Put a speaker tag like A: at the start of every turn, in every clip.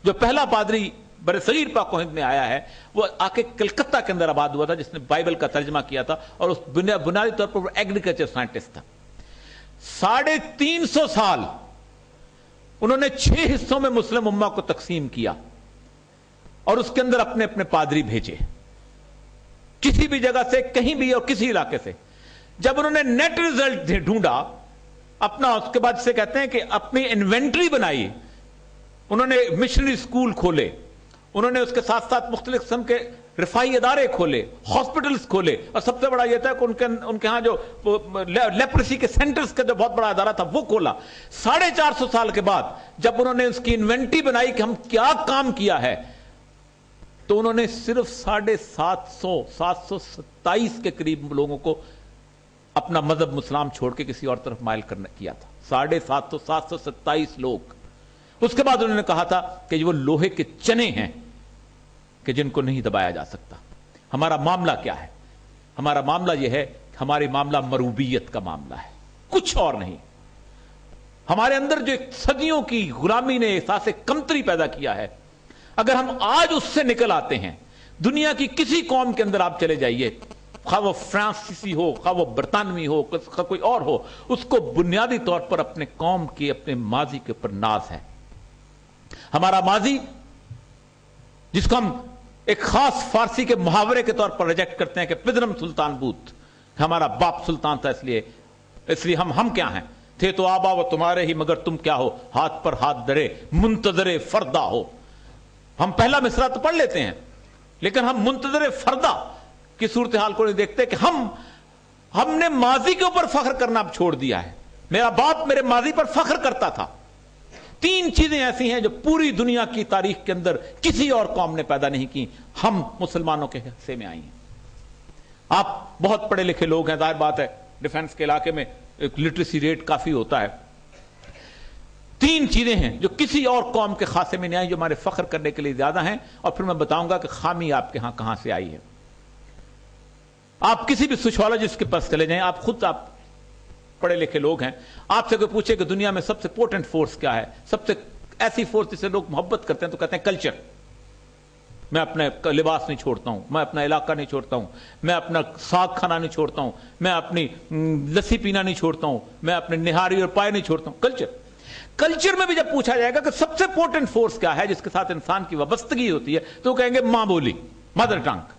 A: جو پہلا پادری برصغیر پاک و ہند میں آیا ہے وہ آ کے کلکتہ کے اندر آباد ہوا تھا، جس نے بائبل کا ترجمہ کیا تھا، اور اس بنیادی طور پر وہ ایگریکلچر سائنٹسٹ تھا۔ 350 سال انہوں نے 6 حصوں میں مسلم امہ کو تقسیم کیا اور اس کے اندر اپنے اپنے پادری بھیجے، کسی بھی جگہ سے، کہیں بھی اور کسی علاقے سے۔ جب انہوں نے نیٹ ریزلٹ ڈھونڈا اپنا، اس کے بعد سے کہتے ہیں کہ اپنی انوینٹری بنائی، انہوں نے مشنری سکول کھولے، انہوں نے اس کے ساتھ ساتھ مختلف قسم کے رفائی ادارے کھولے، ہاسپٹلز کھولے، اور سب سے بڑا یہ تھا کہ ان کے ہاں جو لیپریسی کے سینٹرز کا جو بہت بڑا ادارہ تھا وہ کھولا۔ 450 سال کے بعد جب انہوں نے اس کی انوینٹری بنائی کہ ہم کیا کام کیا ہے، تو انہوں نے صرف 727 کے قریب لوگوں کو اپنا مذہب اسلام چھوڑ کے کسی اور طرف مائل کرنا کیا تھا۔ 727 لوگ۔ اس کے بعد انہوں نے کہا تھا کہ وہ لوہے کے چنے ہیں کہ جن کو نہیں دبایا جا سکتا۔ ہمارا معاملہ کیا ہے؟ ہمارا معاملہ یہ ہے کہ ہمارے معاملہ مروبیت کا معاملہ ہے، کچھ اور نہیں۔ ہمارے اندر جو ایک صدیوں کی غلامی نے احساس کمتری پیدا کیا ہے، اگر ہم آج اس سے نکل آتے ہیں، دنیا کی کسی قوم کے اندر آپ چلے جائیے، خواہ وہ فرانسیسی ہو، خواہ وہ برطانوی ہو، خواہ کوئی اور ہو، اس کو بنیادی طور پر اپنے قوم کے، اپنے ماضی کے اوپر ناز ہے۔ ہمارا ماضی، جس کو ہم ایک خاص فارسی کے محاورے کے طور پر ریجیکٹ کرتے ہیں کہ پدرم سلطان بوت، ہمارا باپ سلطان تھا، اس لیے ہم کیا ہیں؟ تھے تو آبا و تمہارے ہی، مگر تم کیا ہو؟ ہاتھ پر ہاتھ درے منتظر فردا ہو۔ ہم پہلا مصرع تو پڑھ لیتے ہیں، لیکن ہم منتظر فردا کی صورتحال کو نہیں دیکھتے کہ ہم نے ماضی کے اوپر فخر کرنا اب چھوڑ دیا ہے۔ میرا باپ میرے ماضی پر فخر کرتا تھا۔ 3 چیزیں ایسی ہیں جو پوری دنیا کی تاریخ کے اندر کسی اور قوم نے پیدا نہیں کی، ہم مسلمانوں کے حصے میں آئی ہیں۔ آپ بہت پڑھے لکھے لوگ ہیں، ظاہر بات ہے ڈیفنس کے علاقے میں ایک لٹریسی ریٹ کافی ہوتا ہے۔ 3 چیزیں ہیں جو کسی اور قوم کے خاصے میں نہیں آئی، جو ہمارے فخر کرنے کے لیے زیادہ ہیں، اور پھر میں بتاؤں گا کہ خامی آپ کے ہاں کہاں سے آئی ہے۔ آپ کسی بھی سوشیولوجسٹ کے پاس چلے جائیں، آپ خود پڑھے لکھے لوگ ہیں، آپ سے کوئی پوچھے کہ دنیا میں سب سے پوٹنٹ فورس کیا ہے، سب سے ایسی فورس جس سے لوگ محبت کرتے ہیں، تو کہتے ہیں کلچر۔ میں اپنے لباس نہیں چھوڑتا ہوں، میں اپنا علاقہ نہیں چھوڑتا ہوں، میں اپنا ساگ کھانا نہیں چھوڑتا ہوں، میں اپنی لسی پینا نہیں چھوڑتا ہوں، میں اپنے نہاری اور پائے نہیں چھوڑتا ہوں۔ کلچر میں بھی جب پوچھا جائے گا کہ سب سے پوٹنٹ فورس کیا ہے جس کے ساتھ انسان کی وابستگی ہوتی ہے، تو کہیں گے ماں بولی، mother tongue,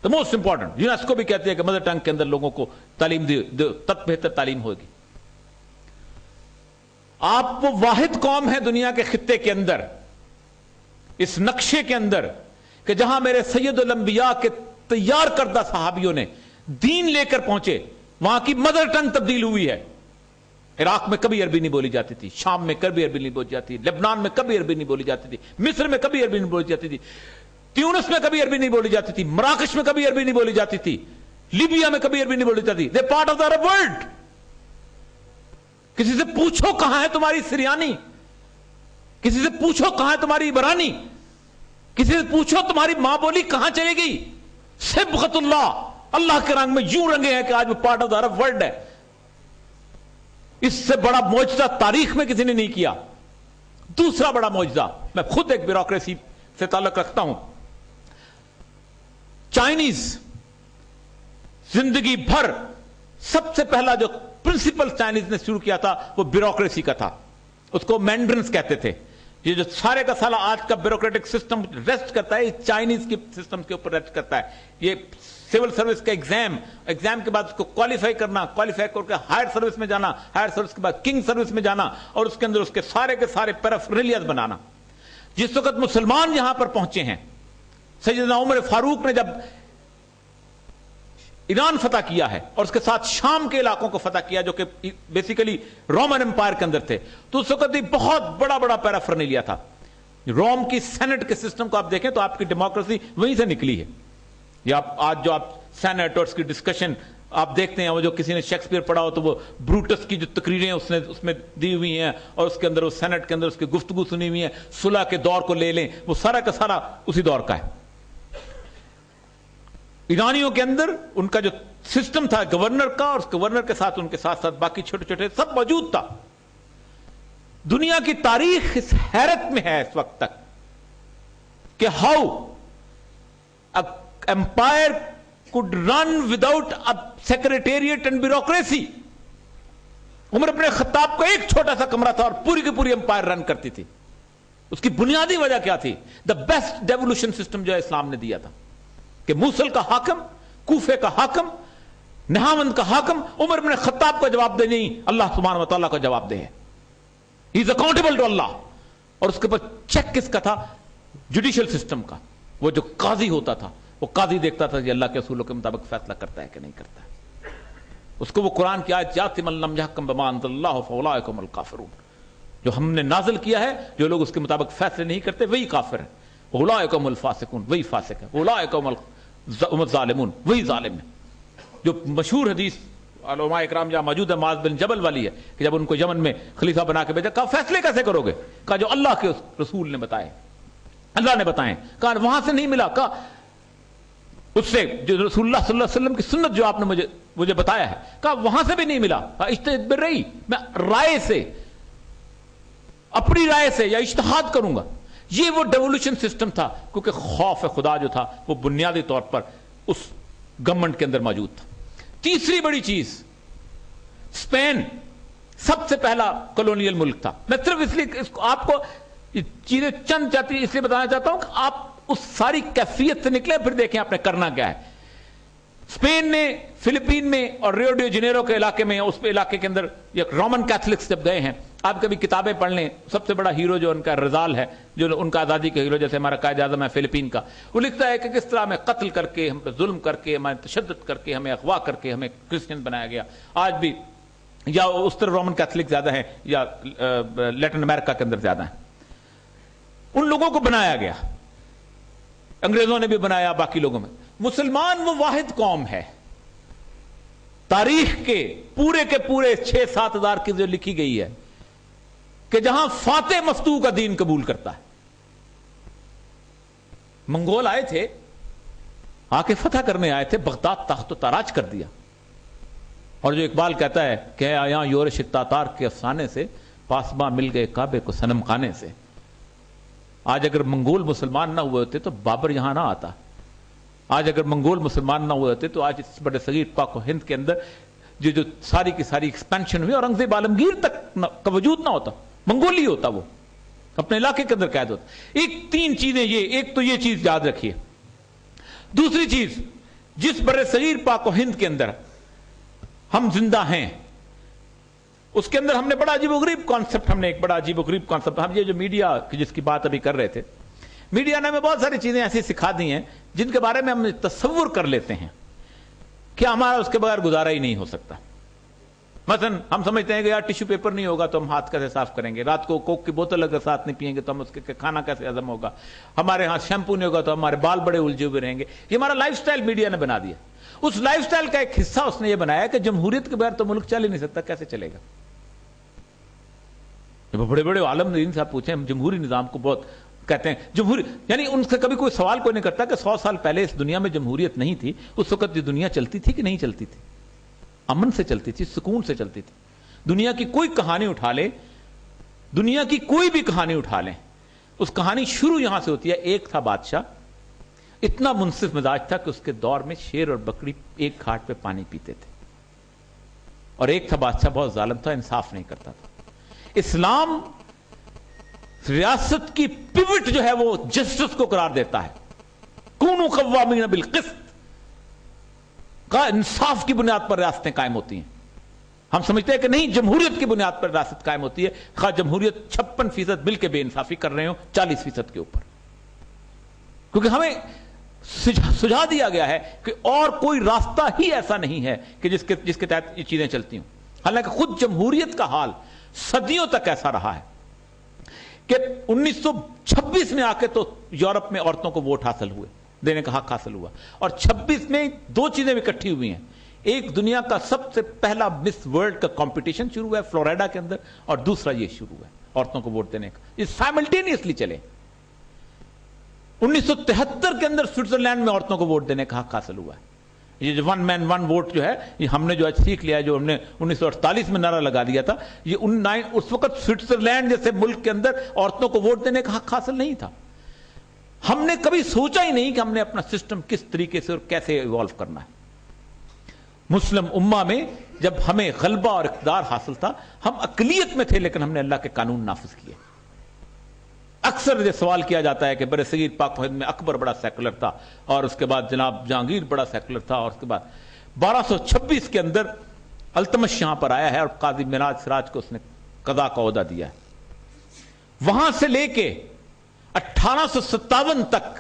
A: the most important۔ UNESCO بھی کہتی ہے کہ مدر ٹنگ کے اندر لوگوں کو تعلیم دو تب بہتر تعلیم ہوگی۔ آپ وہ واحد قوم ہے دنیا کے خطے کے اندر، اس نقشے کے اندر، کہ جہاں میرے سید الانبیاء کے تیار کردہ صحابیوں نے دین لے کر پہنچے، وہاں کی مدر ٹنگ تبدیل ہوئی ہے۔ عراق میں کبھی عربی نہیں بولی جاتی تھی، شام میں کبھی عربی نہیں بولی جاتی تھی، لبنان میں کبھی عربی نہیں بولی جاتی تھی، مصر میں کبھی عربی نہیں بولی جاتی تھی، تیونس میں کبھی عربی نہیں بولی جاتی تھی، مراکش میں کبھی عربی نہیں بولی جاتی تھی، لیبیا میں کبھی عربی نہیں بولی جاتی۔ دے part of the Arab world. کسی سے پوچھو کہاں ہے تمہاری سریانی، کسی سے پوچھو کہاں ہے تمہاری عبرانی، کسی سے پوچھو تمہاری ماں بولی کہاں چلے گئی۔ صبغت اللہ کے رنگ میں یوں رنگے ہیں کہ آج وہ part of the Arab world ہے۔ اس سے بڑا معجزہ تاریخ میں کسی نے نہیں کیا۔ دوسرا بڑا معجزہ، میں خود ایک بیوروکریسی سے تعلق رکھتا ہوں، چائنیز زندگی بھر سب سے پہلا جو پرنسپل چائنیز نے شروع کیا تھا وہ بیوروکریسی کا تھا، اس کو مینڈرنز کہتے تھے۔ یہ جو سارے کا سارا آج کا بیوروکریٹک سسٹم ریسٹ کرتا ہے، یہ چائنیز کے سسٹم کے اوپر ریسٹ کرتا ہے۔ یہ سول سروس کا ایگزام کے بعد اس کو کوالیفائی کرنا، کوالیفائی کر کے ہائر سروس میں جانا، ہائر سروس کے بعد کنگ سروس میں جانا، اور اس کے اندر اس کے سارے پیرافرنیلیاز بنانا۔ جس وقت مسلمان یہاں پر پہنچے ہیں، سیدنا عمر فاروق نے جب ایران فتح کیا ہے اور اس کے ساتھ شام کے علاقوں کو فتح کیا جو کہ بیسیکلی رومن امپائر کے اندر تھے، تو اس وقت بھی بہت بڑا پیرافرنیلیا تھا۔ روم کی سینٹ کے سسٹم کو آپ دیکھیں تو آپ کی ڈیموکریسی وہیں سے نکلی ہے۔ یا آج جو آپ سینٹ اور اس کی ڈسکشن آپ دیکھتے ہیں، وہ جو کسی نے شیکسپیئر پڑھا ہو تو وہ بروٹس کی جو تقریریں اس میں دی ہوئی ہیں، اور اس کے اندر وہ سینٹ کے اندر اس کی گفتگو سنی ہوئی ہے، صلح کے دور کو لے لیں، وہ سارا کا سارا اسی دور کا ہے۔ ایرانیوں کے اندر ان کا جو سسٹم تھا گورنر کا، اور اس گورنر کے ساتھ ان کے ساتھ باقی چھوٹے چھوٹے سب موجود تھا۔ دنیا کی تاریخ اس حیرت میں ہے اس وقت تک کہ how empire could run without a secretariat and bureaucracy. عمر ابن خطاب کو ایک چھوٹا سا کمرہ تھا اور پوری کی پوری امپائر رن کرتی تھی. اس کی بنیادی وجہ کیا تھی؟ دا بیسٹ ڈیولوشن سسٹم جو ہے اسلام نے دیا تھا کہ موصل کا حاکم، کوفے کا حاکم، نہاوند کا حاکم عمر ابن خطاب کا جواب دے نہیں، اللہ سبحانہ و تعالیٰ کا جواب دے ہے. ہی از اکاؤنٹیبل ٹو اللہ. اور اس کے اوپر چیک کس کا تھا؟ جوڈیشل سسٹم کا. وہ جو قاضی ہوتا تھا وہ قاضی دیکھتا تھا کہ اللہ کے اصولوں کے مطابق فیصلہ کرتا ہے کہ نہیں کرتا ہے. اس کو وہ قرآن کی آیت یاتی من لم یحکم بما انزل اللہ فاولئک هم الکافرون، جو ہم نے نازل کیا ہے جو لوگ اس کے مطابق فیصلے نہیں کرتے وہی کافر ہیں. اولئک هم الفاسقون، وہی فاسق ہیں. اولئک هم الظالمون، وہی ظالم ہیں. جو مشہور حدیث علماء اکرام جہاں موجود ہے معاذ بن جبل والی ہے کہ جب ان کو یمن میں خلیفہ بنا کے بھیجا، کہا فیصلے کیسے کرو گے؟ کہا جو اللہ کے رسول نے بتائے، اللہ نے بتائے. کہا وہاں سے نہیں ملا. کہا اس سے جو رسول اللہ صلی اللہ علیہ وسلم کی سنت جو آپ نے مجھے بتایا ہے، کہا وہاں سے بھی نہیں ملا. کہا اجتہاد برئی، میں رائے سے، اپنی رائے سے یا اجتہاد کروں گا. یہ وہ ڈیولوشن سسٹم تھا کیونکہ خوف خدا جو تھا وہ بنیادی طور پر اس گورنمنٹ کے اندر موجود تھا. تیسری بڑی چیز، اسپین سب سے پہلا کولونیل ملک تھا. میں صرف اس لیے آپ کو چیزیں چند چاہتی اس لیے بتانا چاہتا ہوں کہ آپ اس ساری کیفیت سے نکلے پھر دیکھیں آپ نے کرنا کیا ہے. اسپین نے فلپین میں اور ریو ڈی جنیرو کے علاقے میں، اس علاقے کے اندر یہ رومن کیتھولکس جب گئے ہیں، آپ کبھی کتابیں پڑھ لیں، سب سے بڑا ہیرو جو ان کا رزال ہے، جو ان کا آزادی کا ہیرو، جیسے ہمارا قائد اعظم ہے فلپین کا، وہ لکھتا ہے کہ کس طرح ہمیں قتل کر کے، ہم پہ ظلم کر کے، ہمیں تشدد کر کے، ہمیں اغوا کر کے ہمیں کرسچن بنایا گیا. آج بھی یا اس طرح رومن کیتھولک زیادہ ہیں یا لیٹن امریکہ کے اندر زیادہ ہیں. ان لوگوں کو بنایا گیا، انگریزوں نے بھی بنایا، باقی لوگوں میں. مسلمان وہ واحد قوم ہے تاریخ کے پورے 6-7 ہزار کی جو لکھی گئی ہے کہ جہاں فاتح مفتوح کا دین قبول کرتا ہے. منگول آئے تھے، آ کے فتح کرنے آئے تھے، بغداد تخت و تاراج کر دیا. اور جو اقبال کہتا ہے کہ آیا یورش تاتار کے افسانے سے، پاسباں مل گئے کعبے کو صنم خانے سے. آج اگر منگول مسلمان نہ ہوئے ہوتے تو بابر یہاں نہ آتا. آج اگر منگول مسلمان نہ ہوئے ہوتے تو آج اس بڑے صغیر پاک و ہند کے اندر جو ساری کی ساری ایکسپینشن ہوئی، اورنگزیب عالمگیر تک کا وجود نہ ہوتا، منگولی ہوتا، وہ اپنے علاقے کے اندر قید ہوتا. تین چیزیں یہ، ایک تو یہ چیز یاد رکھیے. دوسری چیز، جس بڑے صغیر پاک و ہند کے اندر ہم زندہ ہیں، اس کے اندر ہم نے بڑا عجیب و غریب کانسیپٹ، ایک بڑا عجیب و غریب کانسیپٹ، ہم یہ جو میڈیا جس کی بات ابھی کر رہے تھے، میڈیا نے ہمیں بہت ساری چیزیں ایسی سکھا دی ہیں جن کے بارے میں ہم تصور کر لیتے ہیں کہ ہمارا اس کے بغیر گزارا ہی نہیں ہو سکتا. مثلا ہم سمجھتے ہیں کہ یار ٹیشو پیپر نہیں ہوگا تو ہم ہاتھ کیسے صاف کریں گے، رات کو کوک کی بوتل اگر ساتھ نہیں پیئیں گے تو ہم اس کے کھانا کیسے ہضم ہوگا، ہمارے ہاں شیمپو نہیں ہوگا تو ہمارے بال بڑے الجھے ہوئے رہیں گے. یہ ہمارا لائف سٹائل میڈیا نے بنا دیا. اس لائف سٹائل کا ایک حصہ اس نے یہ بنایا کہ جمہوریت کے بغیر تو ملک چل ہی نہیں سکتا. کیسے چلے گا؟ بڑے بڑے عالم دین صاحب پوچھیں، ہم جمہوری نظام کو بہت کہتے ہیں. جمہوری یعنی ان سے کبھی کوئی سوال کوئی نہیں کرتا کہ 100 سال پہلے اس دنیا میں جمہوریت نہیں تھی، اس وقت یہ دنیا چلتی تھی کہ نہیں چلتی تھی؟ امن سے چلتی تھی، سکون سے چلتی تھی. دنیا کی کوئی کہانی اٹھا لیں، دنیا کی کوئی بھی کہانی اٹھا لیں، اس کہانی شروع یہاں سے ہوتی ہے. ایک تھا بادشاہ، اتنا منصف مزاج تھا کہ اس کے دور میں شیر اور بکری ایک گھاٹ پہ پانی پیتے تھے. اور ایک تھا بادشاہ بہت ظالم تھا، انصاف نہیں کرتا تھا. اسلام ریاست کی پیوٹ جو ہے وہ جسٹس کو قرار دیتا ہے. کونوا قوامین بالقسط، کا انصاف کی بنیاد پر ریاستیں قائم ہوتی ہیں. ہم سمجھتے ہیں کہ نہیں، جمہوریت کی بنیاد پر ریاست قائم ہوتی ہے، خواہ جمہوریت 56% مل کے بے انصافی کر رہے ہوں 40% کے اوپر. کیونکہ ہمیں سجھا دیا گیا ہے کہ اور کوئی راستہ ہی ایسا نہیں ہے کہ جس کے تحت یہ چیزیں چلتی ہوں. حالانکہ خود جمہوریت کا حال صدیوں تک ایسا رہا ہے کہ 1926 میں آ کے تو یورپ میں عورتوں کو ووٹ حاصل ہوئے، دینے کا حق حاصل ہوا. اور 26 میں 2 چیزیں بھی اکٹھی ہوئی ہیں. ایک دنیا کا سب سے پہلا مس ورلڈ کا کمپٹیشن شروع ہوا ہے فلوریڈا کے اندر، اور دوسرا یہ شروع ہوا ہے عورتوں کو ووٹ دینے کا. یہ سائملٹینیسلی چلے. 1973 کے اندر سوئٹزرلینڈ میں عورتوں کو ووٹ دینے کا حق حاصل ہوا ہے. یہ جو 1 man 1 vote جو ہے، یہ ہم نے جو آج سیکھ لیا ہے، جو ہم نے 1948 میں نعرہ لگا دیا تھا، یہ اس وقت سوئٹزرلینڈ جیسے ملک کے اندر عورتوں کو ووٹ دینے کا حق حاصل نہیں تھا. ہم نے کبھی سوچا ہی نہیں کہ ہم نے اپنا سسٹم کس طریقے سے اور کیسے ایوالو کرنا ہے. مسلم امہ میں جب ہمیں غلبہ اور اقتدار حاصل تھا ہم اقلیت میں تھے لیکن ہم نے اللہ کے قانون نافذ کیے. اکثر یہ سوال کیا جاتا ہے کہ برصغیر پاک و ہند میں اکبر بڑا سیکولر تھا اور اس کے بعد جناب جہانگیر بڑا سیکولر تھا اور اس کے بعد 1226 کے اندر التمش یہاں پر آیا ہے اور قاضی معراج سراج کو اس نے قضا کا عہدہ دیا ہے. وہاں سے لے کے 1857 تک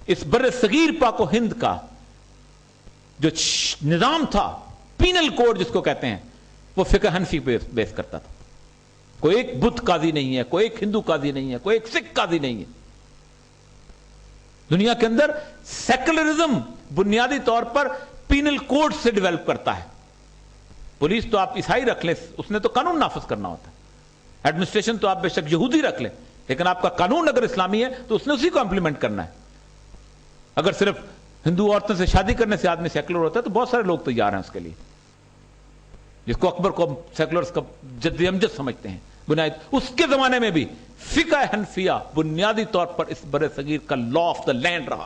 A: اس برصغیر پاک و ہند کا جو نظام تھا پینل کوڈ جس کو کہتے ہیں وہ فقہ حنفی بیس کرتا تھا. کوئی ایک بدھ قاضی نہیں ہے, کوئی ایک ہندو قاضی نہیں ہے, کوئی ایک سکھ قاضی نہیں ہے. دنیا کے اندر سیکولرزم بنیادی طور پر پینل کوڈ سے ڈیولپ کرتا ہے. پولیس تو آپ عیسائی رکھ لیں, اس نے تو قانون نافذ کرنا ہوتا ہے. ایڈمنسٹریشن تو آپ بے شک یہودی رکھ لیں, لیکن آپ کا قانون اگر اسلامی ہے تو اس نے اسی کو امپلیمنٹ کرنا ہے. اگر صرف ہندو عورتوں سے شادی کرنے سے آدمی سیکولر ہوتا ہے تو بہت سارے لوگ تیار ہیں اس کے لیے, جس کو اکبر کو سیکولرز کا جد امجد سمجھتے ہیں. اس کے زمانے میں بھی فقہ حنفیہ بنیادی طور پر اس برصغیر کا لا آف دا لینڈ رہا.